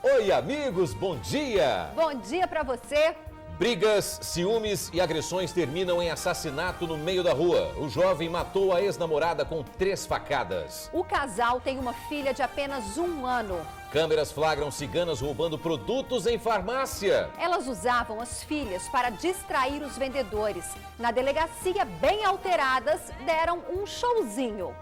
Oi, amigos, bom dia! Bom dia pra você! Brigas, ciúmes e agressões terminam em assassinato no meio da rua. O jovem matou a ex-namorada com 3 facadas. O casal tem uma filha de apenas 1 ano. Câmeras flagram ciganas roubando produtos em farmácia. Elas usavam as filhas para distrair os vendedores. Na delegacia, bem alteradas, deram um showzinho.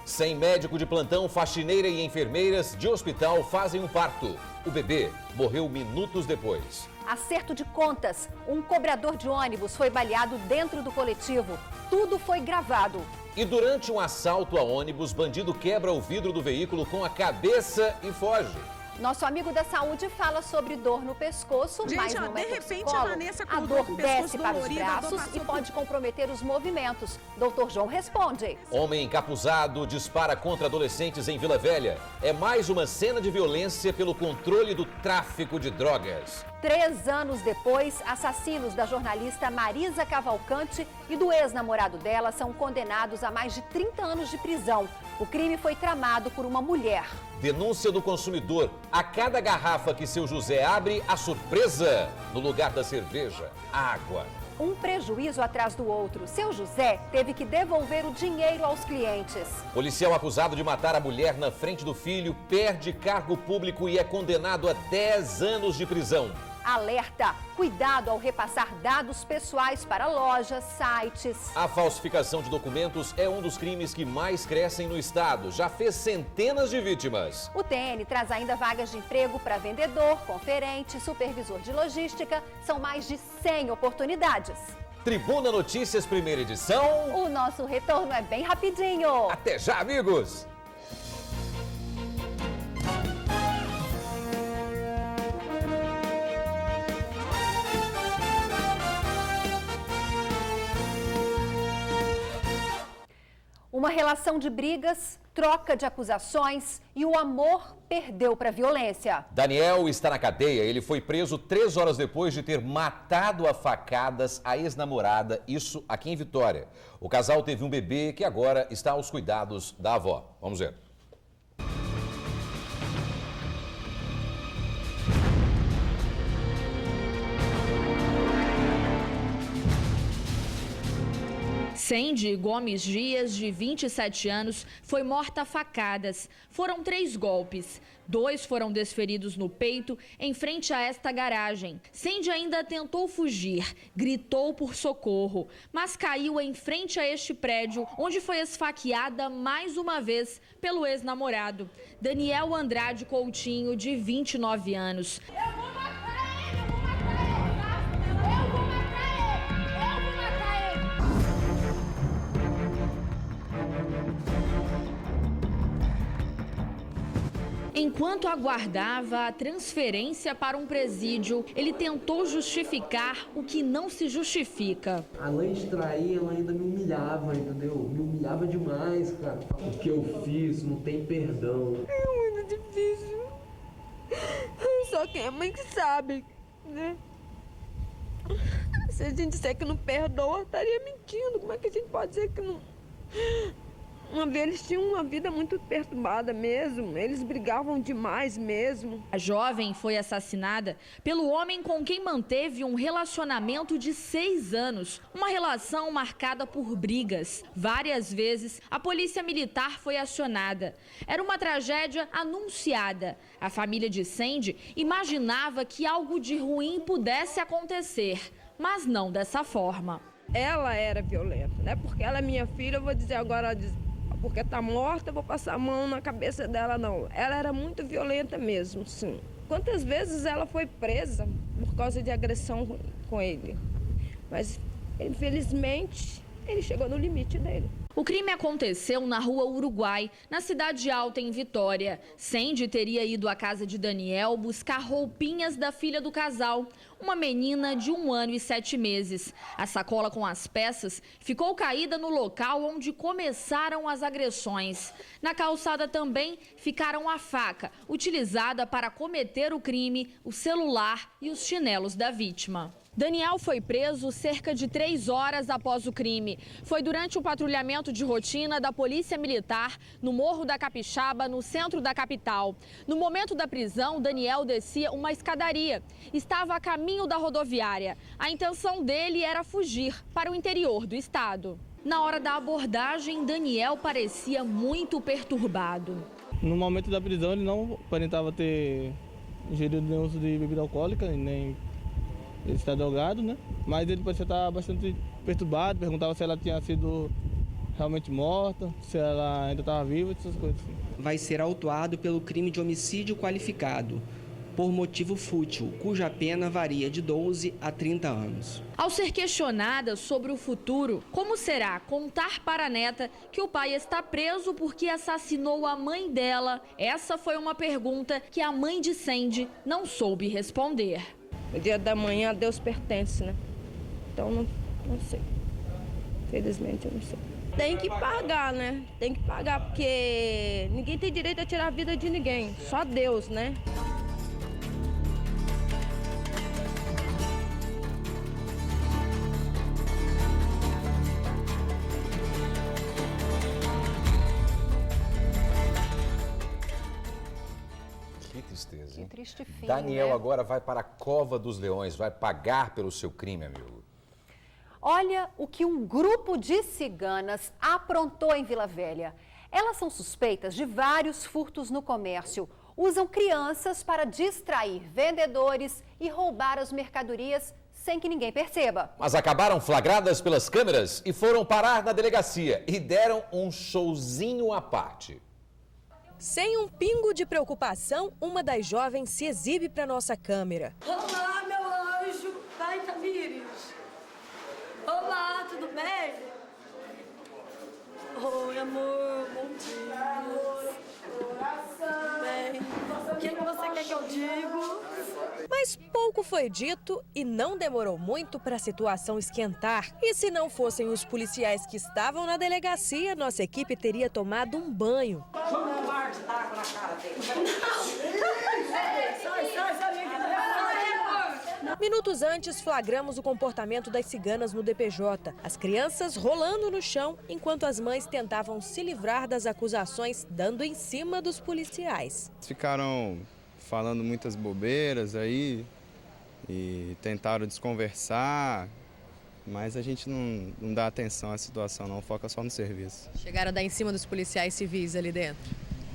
Sem médico de plantão, faxineira e enfermeiras de hospital fazem um parto. O bebê morreu minutos depois. Acerto de contas. Um cobrador de ônibus foi baleado dentro do coletivo. Tudo foi gravado. E durante um assalto a ônibus, bandido quebra o vidro do veículo com a cabeça e foge. Nosso amigo da saúde fala sobre dor no pescoço, mas não é psicólogo. A dor desce para os braços e pode comprometer os movimentos. Doutor João responde. Homem encapuzado dispara contra adolescentes em Vila Velha. É mais uma cena de violência pelo controle do tráfico de drogas. 3 anos depois, assassinos da jornalista Marisa Cavalcante e do ex-namorado dela são condenados a mais de 30 anos de prisão. O crime foi tramado por uma mulher. Denúncia do consumidor. A cada garrafa que seu José abre, a surpresa. No lugar da cerveja, água. Um prejuízo atrás do outro. Seu José teve que devolver o dinheiro aos clientes. Policial acusado de matar a mulher na frente do filho perde cargo público e é condenado a 10 anos de prisão. Alerta! Cuidado ao repassar dados pessoais para lojas, sites. A falsificação de documentos é um dos crimes que mais crescem no estado. Já fez centenas de vítimas. O TN traz ainda vagas de emprego para vendedor, conferente, supervisor de logística. São mais de 100 oportunidades. Tribuna Notícias, primeira edição. O nosso retorno é bem rapidinho. Até já, amigos! Uma relação de brigas, troca de acusações e o amor perdeu para a violência. Daniel está na cadeia. Ele foi preso 3 horas depois de ter matado a facadas a ex-namorada, isso aqui em Vitória. O casal teve um bebê que agora está aos cuidados da avó. Vamos ver. Sandy Gomes Dias, de 27 anos, foi morta a facadas. Foram 3 golpes. 2 foram desferidos no peito, em frente a esta garagem. Sandy ainda tentou fugir, gritou por socorro, mas caiu em frente a este prédio, onde foi esfaqueada mais uma vez pelo ex-namorado, Daniel Andrade Coutinho, de 29 anos. Enquanto aguardava a transferência para um presídio, ele tentou justificar o que não se justifica. Além de trair, ela ainda me humilhava, entendeu? Me humilhava demais, cara. O que eu fiz não tem perdão. É muito difícil. Só quem é mãe que sabe, né? Se a gente disser que não perdoa, estaria mentindo. Como é que a gente pode dizer que não... Uma vez eles tinham uma vida muito perturbada mesmo, eles brigavam demais mesmo. A jovem foi assassinada pelo homem com quem manteve um relacionamento de 6 anos. Uma relação marcada por brigas. Várias vezes a polícia militar foi acionada. Era uma tragédia anunciada. A família de Sandy imaginava que algo de ruim pudesse acontecer, mas não dessa forma. Ela era violenta, né? Porque ela é minha filha, eu vou dizer agora... Porque tá morta, eu vou passar a mão na cabeça dela, não. Ela era muito violenta mesmo, sim. Quantas vezes ela foi presa por causa de agressão com ele. Mas, infelizmente, ele chegou no limite dele. O crime aconteceu na Rua Uruguai, na Cidade Alta, em Vitória. Sandy teria ido à casa de Daniel buscar roupinhas da filha do casal, uma menina de 1 ano e 7 meses. A sacola com as peças ficou caída no local onde começaram as agressões. Na calçada também ficaram a faca, utilizada para cometer o crime, o celular e os chinelos da vítima. Daniel foi preso cerca de 3 horas após o crime. Foi durante um patrulhamento de rotina da Polícia Militar no Morro da Capixaba, no centro da capital. No momento da prisão, Daniel descia uma escadaria. Estava a caminho da rodoviária. A intenção dele era fugir para o interior do estado. Na hora da abordagem, Daniel parecia muito perturbado. No momento da prisão, ele não aparentava ter ingerido nenhum uso de bebida alcoólica, nem ele está drogado, né? Mas ele parecia estar bastante perturbado, perguntava se ela tinha sido realmente morta, se ela ainda estava viva, essas coisas assim. Vai ser autuado pelo crime de homicídio qualificado, por motivo fútil, cuja pena varia de 12 a 30 anos. Ao ser questionada sobre o futuro, como será contar para a neta que o pai está preso porque assassinou a mãe dela? Essa foi uma pergunta que a mãe de Sandy não soube responder. O dia da manhã a Deus pertence, né? Então não sei. Felizmente eu não sei. Tem que pagar, né? Tem que pagar, porque ninguém tem direito a tirar a vida de ninguém. Só Deus, né? Que tristeza, hein? Que triste fim, Daniel né? agora vai para a Cova dos Leões, vai pagar pelo seu crime, amigo. Olha o que um grupo de ciganas aprontou em Vila Velha. Elas são suspeitas de vários furtos no comércio. Usam crianças para distrair vendedores e roubar as mercadorias sem que ninguém perceba. Mas acabaram flagradas pelas câmeras e foram parar na delegacia e deram um showzinho à parte. Sem um pingo de preocupação, uma das jovens se exibe para nossa câmera. Olá, meu anjo. Vai, Tamires. Olá, tudo bem? Oi, amor. Bom dia. Tudo bem? O que você quer que eu diga? Mas pouco foi dito e não demorou muito para a situação esquentar. E se não fossem os policiais que estavam na delegacia, nossa equipe teria tomado um banho. Minutos antes, flagramos o comportamento das ciganas no DPJ. As crianças rolando no chão, enquanto as mães tentavam se livrar das acusações, dando em cima dos policiais. Ficaram falando muitas bobeiras aí e tentaram desconversar, mas a gente não dá atenção à situação, não, foca só no serviço. Chegaram a dar em cima dos policiais civis ali dentro?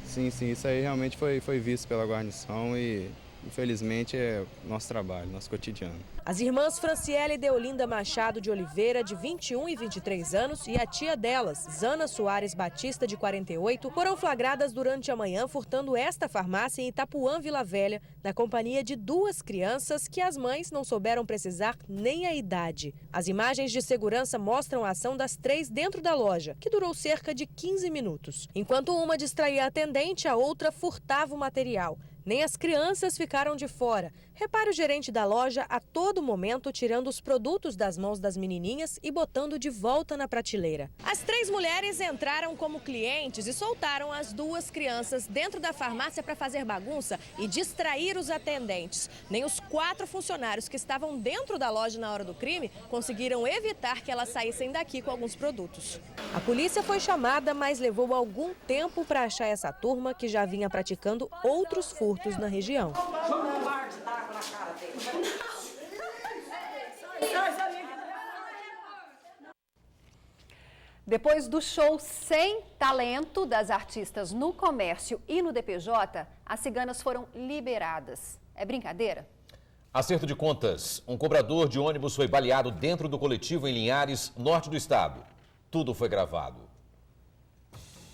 Sim, isso aí realmente foi visto pela guarnição e infelizmente é nosso trabalho, nosso cotidiano. As irmãs Franciele e Deolinda Machado de Oliveira, de 21 e 23 anos, e a tia delas, Zana Soares Batista, de 48, foram flagradas durante a manhã furtando esta farmácia em Itapuã, Vila Velha, na companhia de 2 crianças que as mães não souberam precisar nem a idade. As imagens de segurança mostram a ação das 3 dentro da loja, que durou cerca de 15 minutos. Enquanto uma distraía a atendente, a outra furtava o material. Nem as crianças ficaram de fora. Repare o gerente da loja a todo momento tirando os produtos das mãos das menininhas e botando de volta na prateleira. As 3 mulheres entraram como clientes e soltaram as 2 crianças dentro da farmácia para fazer bagunça e distrair os atendentes. Nem os 4 funcionários que estavam dentro da loja na hora do crime conseguiram evitar que elas saíssem daqui com alguns produtos. A polícia foi chamada, mas levou algum tempo para achar essa turma que já vinha praticando outros furtos na região. Depois do show sem talento das artistas no comércio e no DPJ, as ciganas foram liberadas. É brincadeira? Acerto de contas. Um cobrador de ônibus foi baleado dentro do coletivo em Linhares, norte do estado. Tudo foi gravado.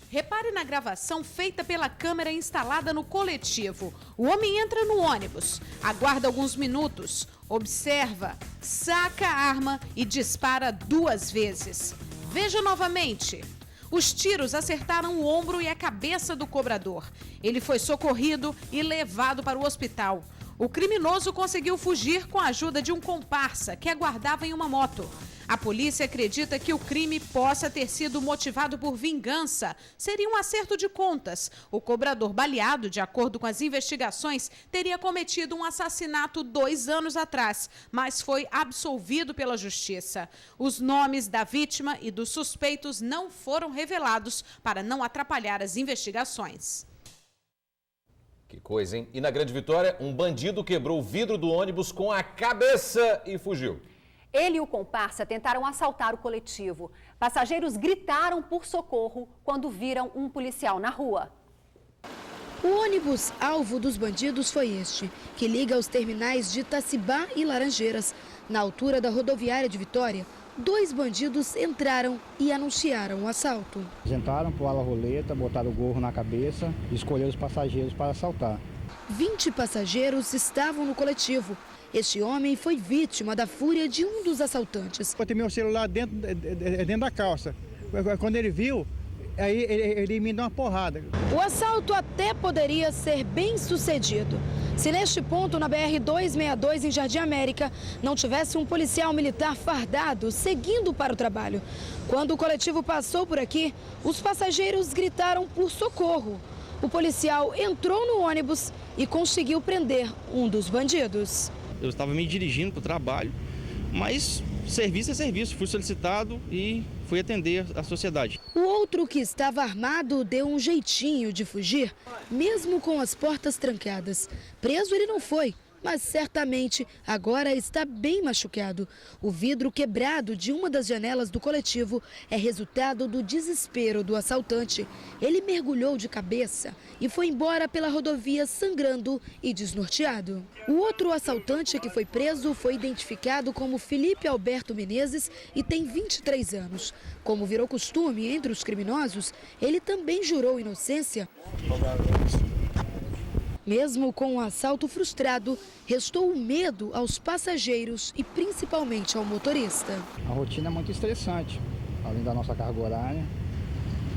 Repare na gravação feita pela câmera instalada no coletivo. O homem entra no ônibus, aguarda alguns minutos, observa, saca a arma e dispara 2 vezes. Veja novamente. Os tiros acertaram o ombro e a cabeça do cobrador. Ele foi socorrido e levado para o hospital. O criminoso conseguiu fugir com a ajuda de um comparsa que aguardava em uma moto. A polícia acredita que o crime possa ter sido motivado por vingança. Seria um acerto de contas. O cobrador baleado, de acordo com as investigações, teria cometido um assassinato 2 anos atrás, mas foi absolvido pela justiça. Os nomes da vítima e dos suspeitos não foram revelados para não atrapalhar as investigações. Que coisa, hein? E na Grande Vitória, um bandido quebrou o vidro do ônibus com a cabeça e fugiu. Ele e o comparsa tentaram assaltar o coletivo. Passageiros gritaram por socorro quando viram um policial na rua. O ônibus alvo dos bandidos foi este, que liga os terminais de Itacibá e Laranjeiras. Na altura da rodoviária de Vitória, 2 bandidos entraram e anunciaram o assalto. Eles entraram por ala roleta, botaram o gorro na cabeça e escolheram os passageiros para assaltar. 20 passageiros estavam no coletivo. Este homem foi vítima da fúria de um dos assaltantes. Eu tenho meu celular dentro da calça. Quando ele viu, aí ele me deu uma porrada. O assalto até poderia ser bem sucedido. Se neste ponto, na BR-262, em Jardim América, não tivesse um policial militar fardado seguindo para o trabalho. Quando o coletivo passou por aqui, os passageiros gritaram por socorro. O policial entrou no ônibus e conseguiu prender um dos bandidos. Eu estava me dirigindo para o trabalho, mas serviço é serviço. Fui solicitado e fui atender a sociedade. O outro, que estava armado, deu um jeitinho de fugir, mesmo com as portas trancadas. Preso ele não foi, mas certamente agora está bem machucado. O vidro quebrado de uma das janelas do coletivo é resultado do desespero do assaltante. Ele mergulhou de cabeça e foi embora pela rodovia sangrando e desnorteado. O outro assaltante que foi preso foi identificado como Felipe Alberto Menezes e tem 23 anos. Como virou costume entre os criminosos, ele também jurou inocência. Mesmo com o assalto frustrado, restou o medo aos passageiros e principalmente ao motorista. A rotina é muito estressante, além da nossa carga horária.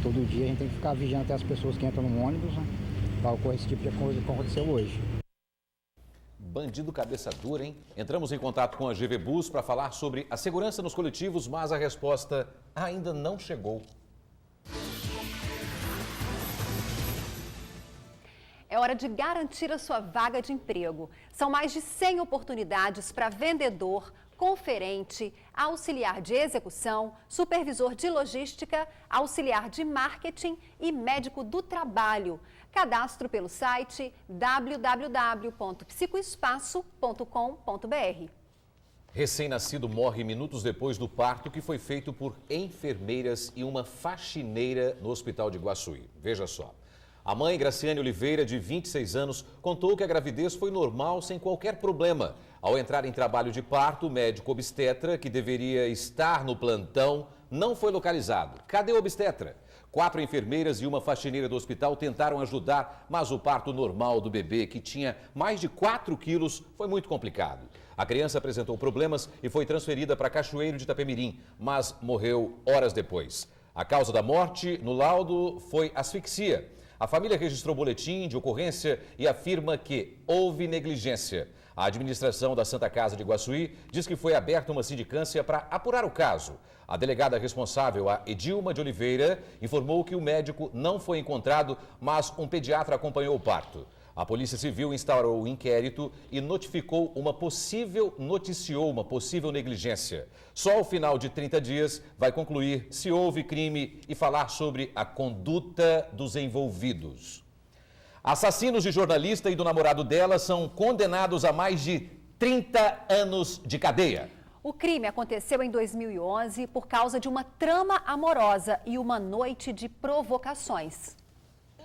Todo dia a gente tem que ficar vigiando até as pessoas que entram no ônibus, né, para ocorrer esse tipo de coisa que aconteceu hoje. Bandido cabeça dura, hein? Entramos em contato com a GV Bus para falar sobre a segurança nos coletivos, mas a resposta ainda não chegou. É hora de garantir a sua vaga de emprego. São mais de 100 oportunidades para vendedor, conferente, auxiliar de execução, supervisor de logística, auxiliar de marketing e médico do trabalho. Cadastro pelo site www.psicoespaço.com.br. Recém-nascido morre minutos depois do parto que foi feito por enfermeiras e uma faxineira no hospital de Iguaçuí. Veja só. A mãe, Graciane Oliveira, de 26 anos, contou que a gravidez foi normal, sem qualquer problema. Ao entrar em trabalho de parto, o médico obstetra, que deveria estar no plantão, não foi localizado. Cadê o obstetra? 4 enfermeiras e uma faxineira do hospital tentaram ajudar, mas o parto normal do bebê, que tinha mais de 4 quilos, foi muito complicado. A criança apresentou problemas e foi transferida para Cachoeiro de Itapemirim, mas morreu horas depois. A causa da morte, no laudo, foi asfixia. A família registrou boletim de ocorrência e afirma que houve negligência. A administração da Santa Casa de Iguaçuí diz que foi aberta uma sindicância para apurar o caso. A delegada responsável, a Edilma de Oliveira, informou que o médico não foi encontrado, mas um pediatra acompanhou o parto. A Polícia Civil instaurou o inquérito e noticiou uma possível negligência. Só ao final de 30 dias vai concluir se houve crime e falar sobre a conduta dos envolvidos. Assassinos de jornalista e do namorado dela são condenados a mais de 30 anos de cadeia. O crime aconteceu em 2011 por causa de uma trama amorosa e uma noite de provocações.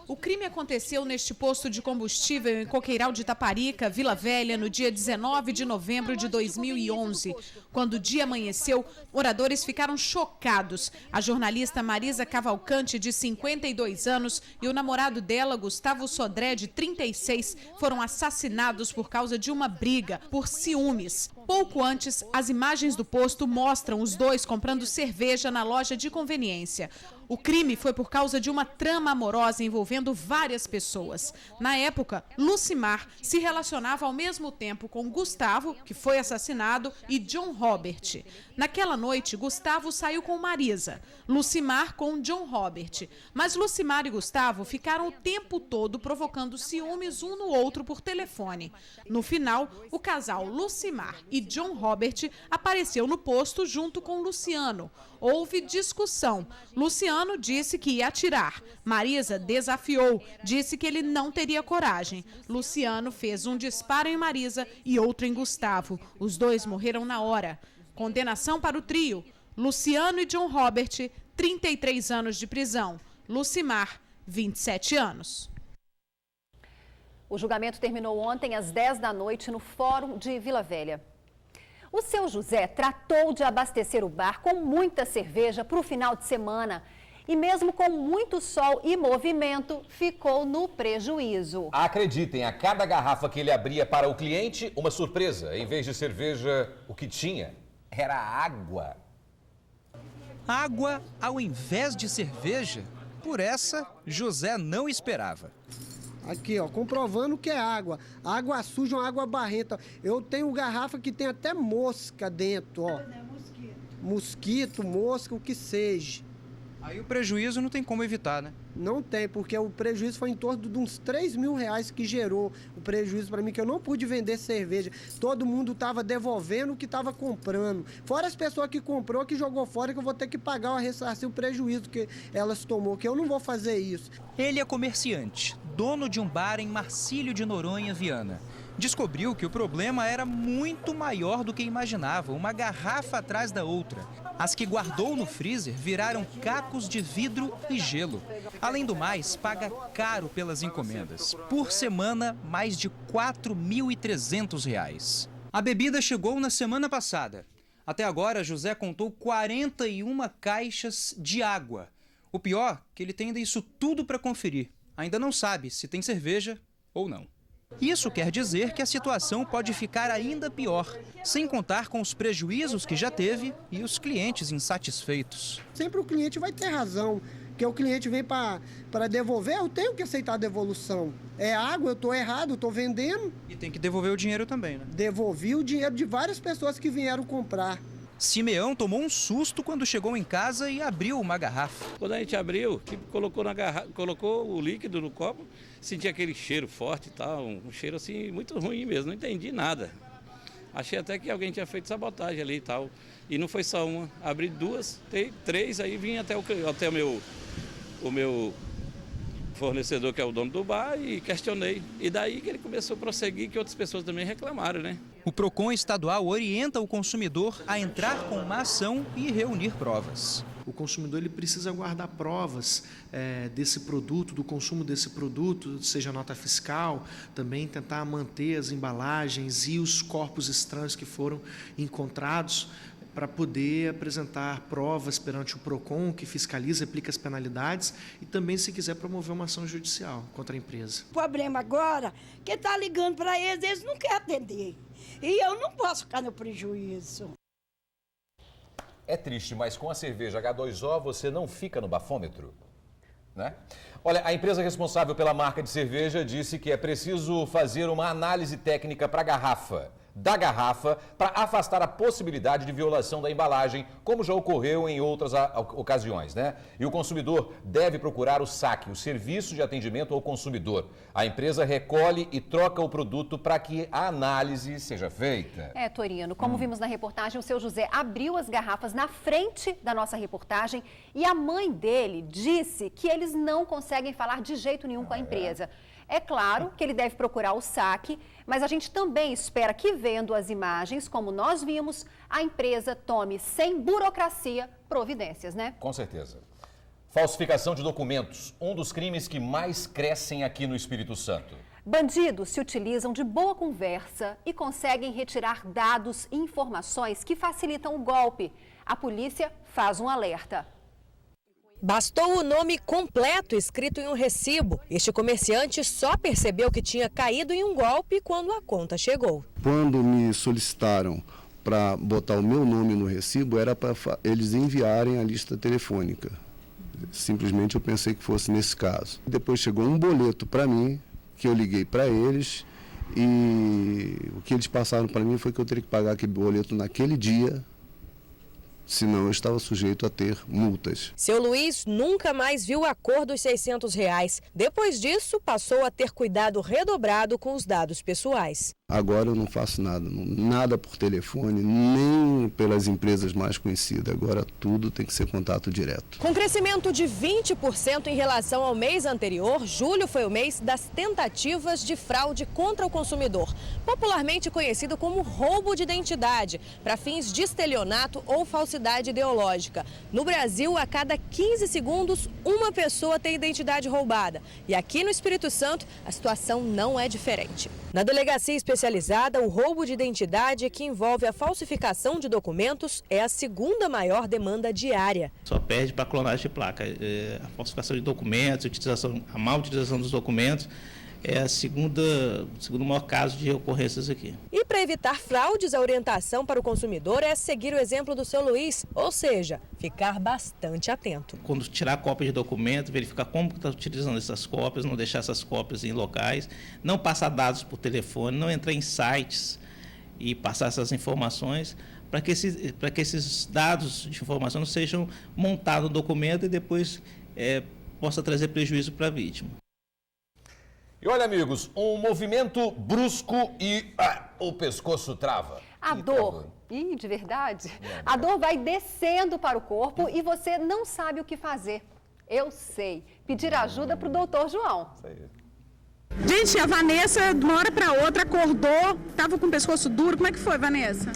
O crime aconteceu neste posto de combustível em Coqueiral de Itaparica, Vila Velha, no dia 19 de novembro de 2011. Quando o dia amanheceu, moradores ficaram chocados. A jornalista Marisa Cavalcante, de 52 anos, e o namorado dela, Gustavo Sodré, de 36, foram assassinados por causa de uma briga por ciúmes. Pouco antes, as imagens do posto mostram os dois comprando cerveja na loja de conveniência. O crime foi por causa de uma trama amorosa envolvendo várias pessoas. Na época, Lucimar se relacionava ao mesmo tempo com Gustavo, que foi assassinado, e John Robert. Naquela noite, Gustavo saiu com Marisa, Lucimar com John Robert. Mas Lucimar e Gustavo ficaram o tempo todo provocando ciúmes um no outro por telefone. No final, o casal Lucimar e John Robert apareceu no posto junto com Luciano. Houve discussão. Luciano disse que ia atirar. Marisa desafiou, disse que ele não teria coragem. Luciano fez um disparo em Marisa e outro em Gustavo. Os dois morreram na hora. Condenação para o trio. Luciano e John Robert, 33 anos de prisão. Lucimar, 27 anos. O julgamento terminou ontem às 10 da noite no Fórum de Vila Velha. O seu José tratou de abastecer o bar com muita cerveja para o final de semana. E mesmo com muito sol e movimento, ficou no prejuízo. Acreditem, a cada garrafa que ele abria para o cliente, uma surpresa. Em vez de cerveja, o que tinha era água. Água ao invés de cerveja? Por essa, José não esperava. Aqui, ó, comprovando que é água. Água suja, uma água barrenta. Eu tenho garrafa que tem até mosca dentro, ó. Mosquito, mosca, o que seja. Aí o prejuízo não tem como evitar, né? Não tem, porque o prejuízo foi em torno de uns R$3.000 que gerou o prejuízo para mim, que eu não pude vender cerveja. Todo mundo estava devolvendo o que estava comprando. Fora as pessoas que comprou, que jogou fora, que eu vou ter que pagar ou ressarcir o prejuízo que elas tomou, que eu não vou fazer isso. Ele é comerciante, dono de um bar em Marcílio de Noronha, Viana. Descobriu que o problema era muito maior do que imaginava, uma garrafa atrás da outra. As que guardou no freezer viraram cacos de vidro e gelo. Além do mais, paga caro pelas encomendas. Por semana, mais de R$4.300. A bebida chegou na semana passada. Até agora, José contou 41 caixas de água. O pior, que ele tem ainda isso tudo para conferir. Ainda não sabe se tem cerveja ou não. Isso quer dizer que a situação pode ficar ainda pior, sem contar com os prejuízos que já teve e os clientes insatisfeitos. Sempre o cliente vai ter razão, que o cliente vem para devolver, eu tenho que aceitar a devolução. É água, eu estou errado, eu estou vendendo. E tem que devolver o dinheiro também, né? Devolvi o dinheiro de várias pessoas que vieram comprar. Simeão tomou um susto quando chegou em casa e abriu uma garrafa. Quando a gente abriu, colocou na garrafa, colocou o líquido no copo, senti aquele cheiro forte e tal, um cheiro assim muito ruim mesmo, não entendi nada. Achei até que alguém tinha feito sabotagem ali e tal. E não foi só uma, abri duas, três, aí vim até o meu fornecedor, que é o dono do bar, e questionei. E daí que ele começou a prosseguir, que outras pessoas também reclamaram, né? O PROCON estadual orienta o consumidor a entrar com uma ação e reunir provas. O consumidor ele precisa guardar provas desse produto, do consumo desse produto, seja nota fiscal, também tentar manter as embalagens e os corpos estranhos que foram encontrados, para poder apresentar provas perante o PROCON, que fiscaliza e aplica as penalidades, e também, se quiser, promover uma ação judicial contra a empresa. O problema agora, quem está ligando para eles não querem atender. E eu não posso ficar no prejuízo. É triste, mas com a cerveja H2O você não fica no bafômetro, né? Olha, a empresa responsável pela marca de cerveja disse que é preciso fazer uma análise técnica para a garrafa. Da garrafa para afastar a possibilidade de violação da embalagem, como já ocorreu em outras ocasiões, né? E o consumidor deve procurar o SAC, o Serviço de Atendimento ao Consumidor. A empresa recolhe e troca o produto para que a análise seja feita. Torino, como vimos na reportagem, o seu José abriu as garrafas na frente da nossa reportagem e a mãe dele disse que eles não conseguem falar de jeito nenhum com a empresa. É claro que ele deve procurar o SAC, mas a gente também espera que, vendo as imagens, como nós vimos, a empresa tome, sem burocracia, providências, né? Com certeza. Falsificação de documentos, um dos crimes que mais crescem aqui no Espírito Santo. Bandidos se utilizam de boa conversa e conseguem retirar dados e informações que facilitam o golpe. A polícia faz um alerta. Bastou o nome completo escrito em um recibo. Este comerciante só percebeu que tinha caído em um golpe quando a conta chegou. Quando me solicitaram para botar o meu nome no recibo, era para eles enviarem a lista telefônica. Simplesmente eu pensei que fosse nesse caso. Depois chegou um boleto para mim, que eu liguei para eles, e o que eles passaram para mim foi que eu teria que pagar aquele boleto naquele dia, senão eu estava sujeito a ter multas. Seu Luiz nunca mais viu a cor dos R$600. Depois disso, passou a ter cuidado redobrado com os dados pessoais. Agora eu não faço nada por telefone, nem pelas empresas mais conhecidas. Agora tudo tem que ser contato direto. Com crescimento de 20% em relação ao mês anterior, julho foi o mês das tentativas de fraude contra o consumidor, popularmente conhecido como roubo de identidade, para fins de estelionato ou falsidade ideológica. No Brasil, a cada 15 segundos, uma pessoa tem identidade roubada. E aqui no Espírito Santo, a situação não é diferente. Na delegacia especializada, o roubo de identidade, que envolve a falsificação de documentos, é a segunda maior demanda diária. Só perde para clonagem de placa. A falsificação de documentos, a má utilização dos documentos é o segundo maior caso de ocorrências aqui. E para evitar fraudes, a orientação para o consumidor é seguir o exemplo do seu Luiz, ou seja, ficar bastante atento. Quando tirar cópia de documento, verificar como está utilizando essas cópias, não deixar essas cópias em locais, não passar dados por telefone, não entrar em sites e passar essas informações para que esses dados de informação não sejam montados no documento e depois possa trazer prejuízo para a vítima. E olha, amigos, um movimento brusco e o pescoço trava. A dor, de verdade, a dor vai descendo para o corpo e você não sabe o que fazer. Eu sei, pedir ajuda para o doutor João. Gente, a Vanessa, de uma hora para outra, acordou, estava com o pescoço duro. Como é que foi, Vanessa?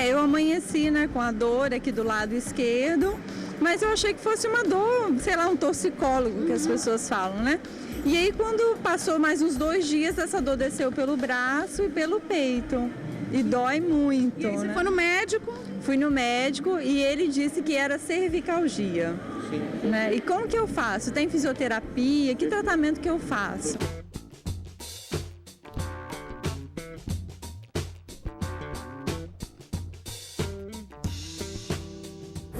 Eu amanheci, né, com a dor aqui do lado esquerdo, mas eu achei que fosse uma dor, sei lá, um torcicólogo, que as pessoas falam, né? E aí, quando passou mais uns 2 dias, essa dor desceu pelo braço e pelo peito. E dói muito. E aí, você foi no médico? Fui no médico e ele disse que era cervicalgia. Né? E como que eu faço? Tem fisioterapia? Que tratamento que eu faço?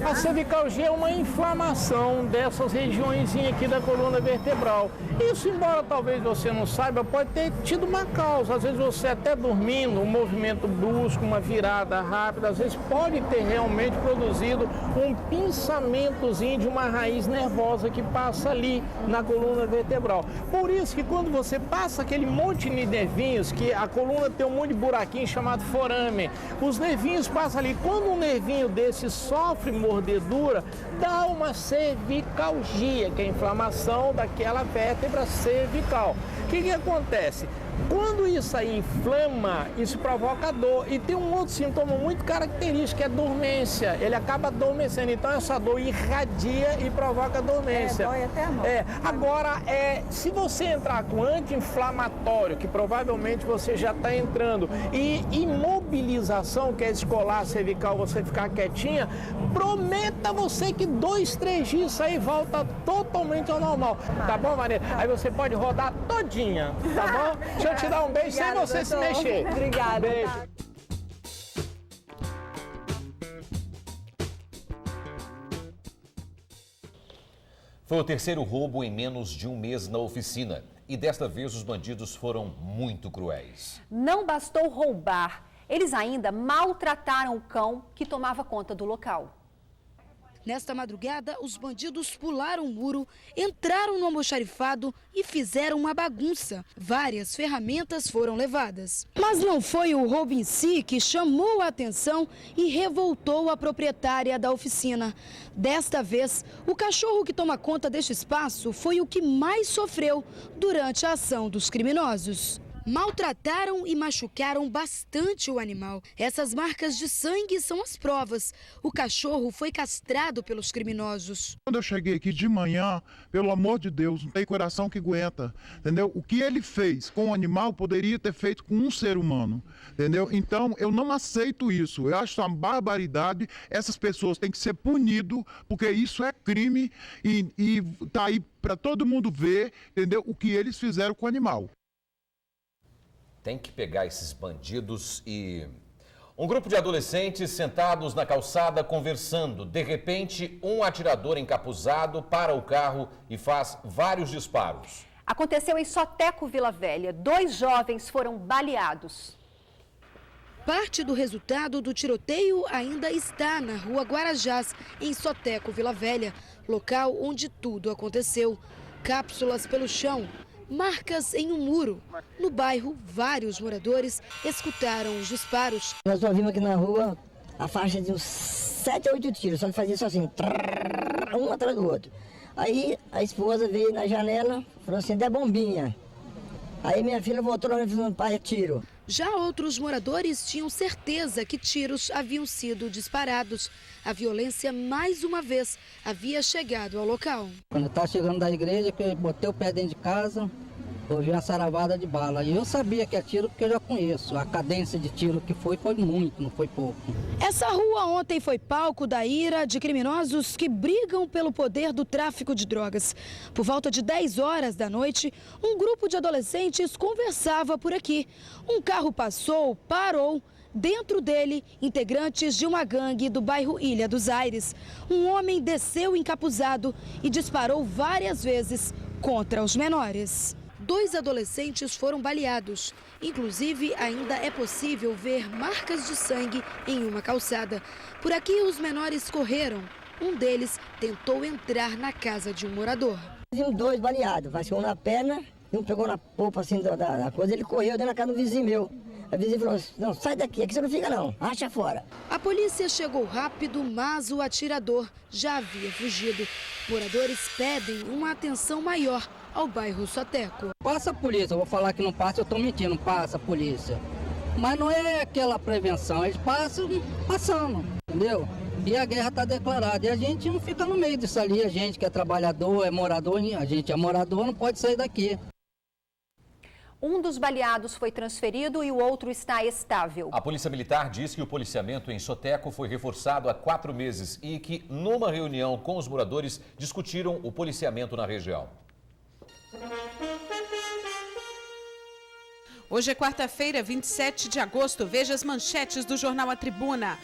A cervicalgia é uma inflamação dessas regiões aqui da coluna vertebral. Isso, embora talvez você não saiba, pode ter tido uma causa. Às vezes você até dormindo, um movimento brusco, uma virada rápida, às vezes pode ter realmente produzido um pinçamentozinho de uma raiz nervosa que passa ali na coluna vertebral. Por isso que quando você passa aquele monte de nervinhos, que a coluna tem um monte de buraquinho chamado forame, os nervinhos passam ali. Quando um nervinho desse sofre mordedura, dá uma cervicalgia, que é a inflamação daquela vértebra cervical. O que acontece? Quando isso aí inflama, isso provoca dor. E tem um outro sintoma muito característico, que é dormência. Ele acaba adormecendo. Então essa dor irradia e provoca dormência. Dói até a mão. Agora, se você entrar com anti-inflamatório, que provavelmente você já está entrando, e imobilização, que é escolar cervical, você ficar quietinha, prometa você que 2, 3 dias isso aí volta totalmente ao normal. Tá bom, Maria? Aí você pode rodar todinha, tá bom? Deixa eu te dar um beijo. Obrigada, sem você doutor. Se mexer. Obrigada. Beijo. Foi o terceiro roubo em menos de um mês na oficina. E desta vez os bandidos foram muito cruéis. Não bastou roubar, eles ainda maltrataram o cão que tomava conta do local. Nesta madrugada, os bandidos pularam o muro, entraram no almoxarifado e fizeram uma bagunça. Várias ferramentas foram levadas. Mas não foi o roubo em si que chamou a atenção e revoltou a proprietária da oficina. Desta vez, o cachorro que toma conta deste espaço foi o que mais sofreu durante a ação dos criminosos. Maltrataram e machucaram bastante o animal. Essas marcas de sangue são as provas. O cachorro foi castrado pelos criminosos. Quando eu cheguei aqui de manhã, pelo amor de Deus, não tem coração que aguenta, entendeu? O que ele fez com o animal poderia ter feito com um ser humano, entendeu? Então, eu não aceito isso. Eu acho uma barbaridade. Essas pessoas têm que ser punidas, porque isso é crime e tá aí para todo mundo ver, entendeu? O que eles fizeram com o animal. Tem que pegar esses bandidos e... Um grupo de adolescentes sentados na calçada conversando. De repente, um atirador encapuzado para o carro e faz vários disparos. Aconteceu em Soteco, Vila Velha. 2 jovens foram baleados. Parte do resultado do tiroteio ainda está na rua Guarajás, em Soteco, Vila Velha, local onde tudo aconteceu. Cápsulas pelo chão, marcas em um muro. No bairro, vários moradores escutaram os disparos. Nós ouvimos aqui na rua a faixa de uns 7 a 8 tiros, só que fazia isso assim, um atrás do outro. Aí a esposa veio na janela, falou assim, dá bombinha. Aí minha filha voltou lá e falou, pai, tiro. Já outros moradores tinham certeza que tiros haviam sido disparados. A violência, mais uma vez, havia chegado ao local. Quando eu estava chegando da igreja, que eu botei o pé dentro de casa, ouvi uma saravada de bala. E eu sabia que é tiro porque eu já conheço. A cadência de tiro que foi muito, não foi pouco. Essa rua ontem foi palco da ira de criminosos que brigam pelo poder do tráfico de drogas. Por volta de 10 horas da noite, um grupo de adolescentes conversava por aqui. Um carro passou, parou. Dentro dele, integrantes de uma gangue do bairro Ilha dos Aires. Um homem desceu encapuzado e disparou várias vezes contra os menores. 2 adolescentes foram baleados. Inclusive, ainda é possível ver marcas de sangue em uma calçada. Por aqui, os menores correram. Um deles tentou entrar na casa de um morador. Vimos 2 baleados, um na perna e um pegou na polpa assim da coisa. Ele correu dentro da casa do vizinho meu. A vizinha falou assim, não, sai daqui, aqui você não fica não, acha fora. A polícia chegou rápido, mas o atirador já havia fugido. Moradores pedem uma atenção maior ao bairro Soteco. Passa a polícia, eu vou falar que não passa, eu estou mentindo, passa a polícia. Mas não é aquela prevenção, eles passam passando, entendeu? E a guerra está declarada, e a gente não fica no meio disso ali, a gente que é trabalhador, é morador, a gente é morador, não pode sair daqui. Um dos baleados foi transferido e o outro está estável. A Polícia Militar diz que o policiamento em Soteco foi reforçado há 4 meses e que, numa reunião com os moradores, discutiram o policiamento na região. Hoje é quarta-feira, 27 de agosto. Veja as manchetes do jornal A Tribuna.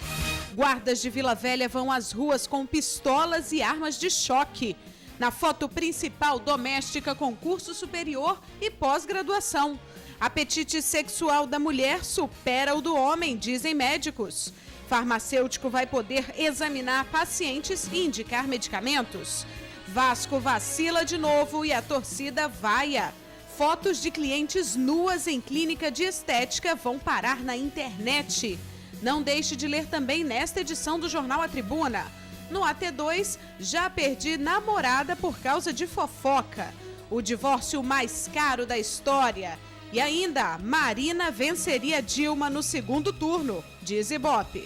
Guardas de Vila Velha vão às ruas com pistolas e armas de choque. Na foto principal, doméstica com curso superior e pós-graduação. Apetite sexual da mulher supera o do homem, dizem médicos. Farmacêutico vai poder examinar pacientes e indicar medicamentos. Vasco vacila de novo e a torcida vaia. Fotos de clientes nuas em clínica de estética vão parar na internet. Não deixe de ler também nesta edição do jornal A Tribuna. No AT2, já perdi namorada por causa de fofoca. O divórcio mais caro da história. E ainda, Marina venceria Dilma no segundo turno, diz Ibope.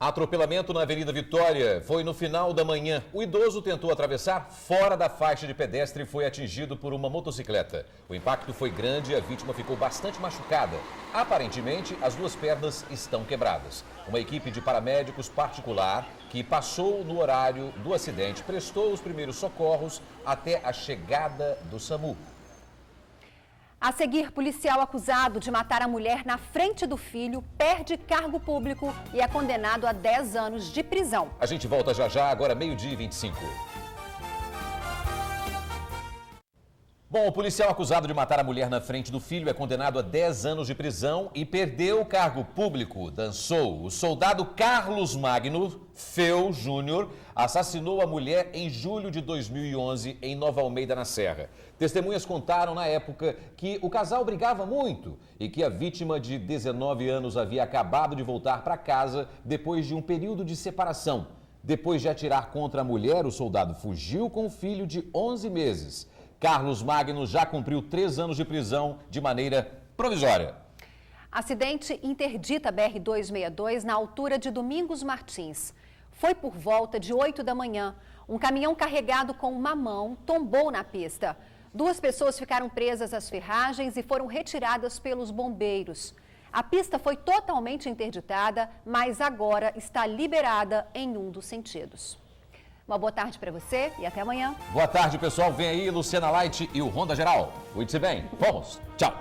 Atropelamento na Avenida Vitória foi no final da manhã. O idoso tentou atravessar fora da faixa de pedestre e foi atingido por uma motocicleta. O impacto foi grande e a vítima ficou bastante machucada. Aparentemente, as 2 pernas estão quebradas. Uma equipe de paramédicos particular que passou no horário do acidente prestou os primeiros socorros até a chegada do SAMU. A seguir, policial acusado de matar a mulher na frente do filho perde cargo público e é condenado a 10 anos de prisão. A gente volta já, agora 12h25. Bom, o policial acusado de matar a mulher na frente do filho é condenado a 10 anos de prisão e perdeu o cargo público. Dançou. O soldado Carlos Magno Feu Júnior assassinou a mulher em julho de 2011 em Nova Almeida, na Serra. Testemunhas contaram na época que o casal brigava muito e que a vítima de 19 anos havia acabado de voltar para casa depois de um período de separação. Depois de atirar contra a mulher, o soldado fugiu com o filho de 11 meses. Carlos Magno já cumpriu 3 anos de prisão de maneira provisória. Acidente interdita BR-262 na altura de Domingos Martins. Foi por volta de 8 da manhã. Um caminhão carregado com mamão tombou na pista. 2 pessoas ficaram presas às ferragens e foram retiradas pelos bombeiros. A pista foi totalmente interditada, mas agora está liberada em um dos sentidos. Uma boa tarde para você e até amanhã. Boa tarde, pessoal. Vem aí Luciana Light e o Ronda Geral. Cuide-se bem. Vamos. Tchau.